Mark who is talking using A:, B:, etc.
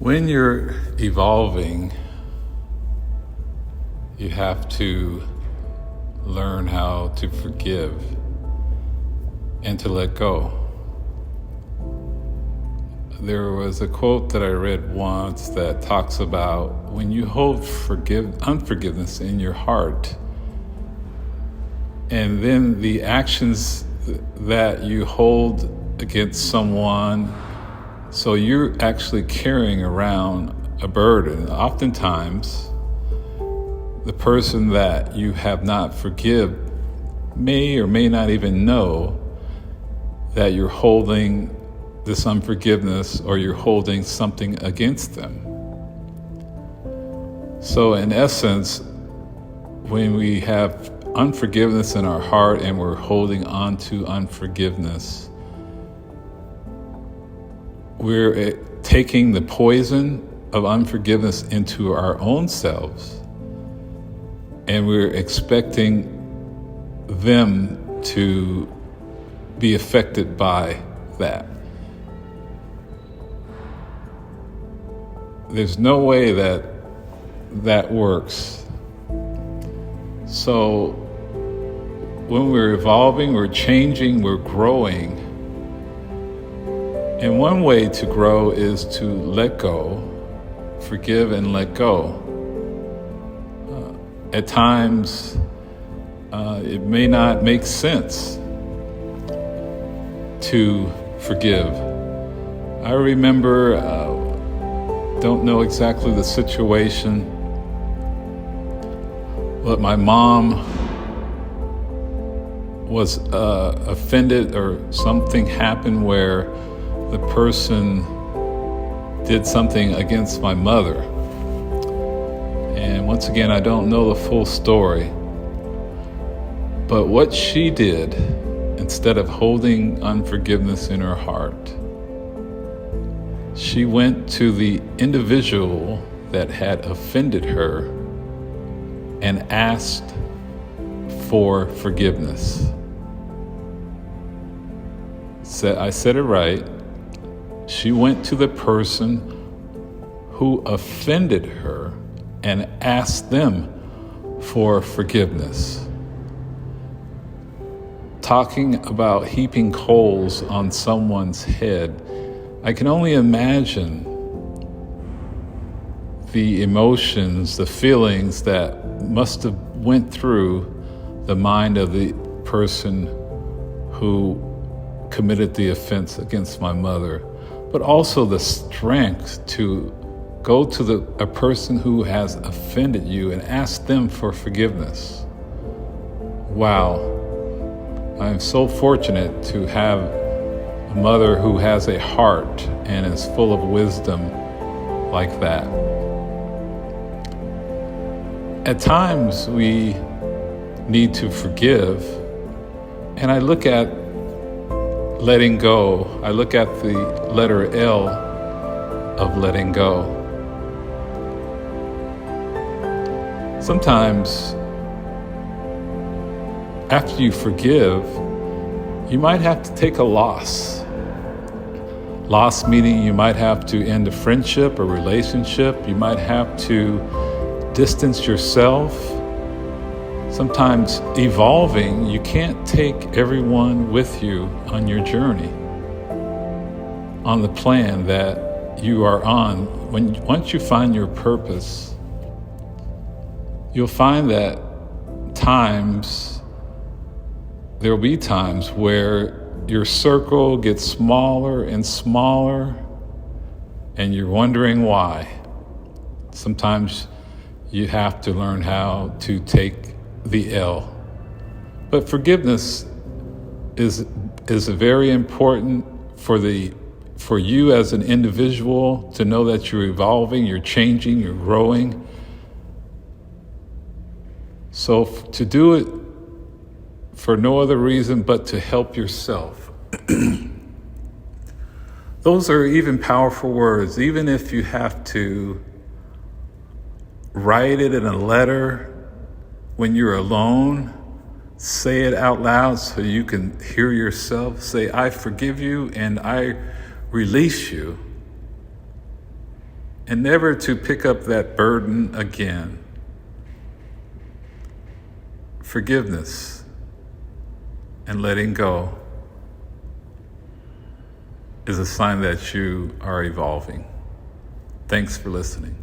A: When you're evolving, you have to learn how to forgive and to let go. There was a quote that I read once that talks about when you hold unforgiveness in your heart, and then the actions that you hold against someone, so you're actually carrying around a burden. Oftentimes, the person that you have not forgiven may or may not even know that you're holding this unforgiveness or you're holding something against them. So in essence, when we have unforgiveness in our heart and we're holding on to unforgiveness, we're taking the poison of unforgiveness into our own selves, and we're expecting them to be affected by that. There's no way that works. So when we're evolving, we're changing, we're growing. And one way to grow is to let go, forgive and let go. At times, it may not make sense to forgive. I remember, don't know exactly the situation, but my mom was offended, or something happened where the person did something against my mother. And once again, I don't know the full story, but what she did, instead of holding unforgiveness in her heart, she went to the individual that had offended her and asked for forgiveness. I said it right. She went to the person who offended her and asked them for forgiveness. Talking about heaping coals on someone's head, I can only imagine the emotions, the feelings that must have went through the mind of the person who committed the offense against my mother, but also the strength to go to a person who has offended you and ask them for forgiveness. Wow. I'm so fortunate to have a mother who has a heart and is full of wisdom like that. At times we need to forgive, and I look at letting go. I look at the letter L of letting go. Sometimes after you forgive, you might have to take a loss. Loss meaning you might have to end a friendship or relationship. You might have to distance yourself. Sometimes evolving, you can't take everyone with you on your journey, on the plan that you are on. Once you find your purpose, you'll find that there will be times where your circle gets smaller and smaller, and you're wondering why. Sometimes you have to learn how to take the L. But forgiveness is very important for you as an individual to know that you're evolving, you're changing, you're growing. So to do it for no other reason but to help yourself. Those are even powerful words, even if you have to write it in a letter when you're alone. Say it out loud so you can hear yourself. Say, I forgive you and I release you. and never to pick up that burden again. Forgiveness and letting go is a sign that you are evolving. Thanks for listening.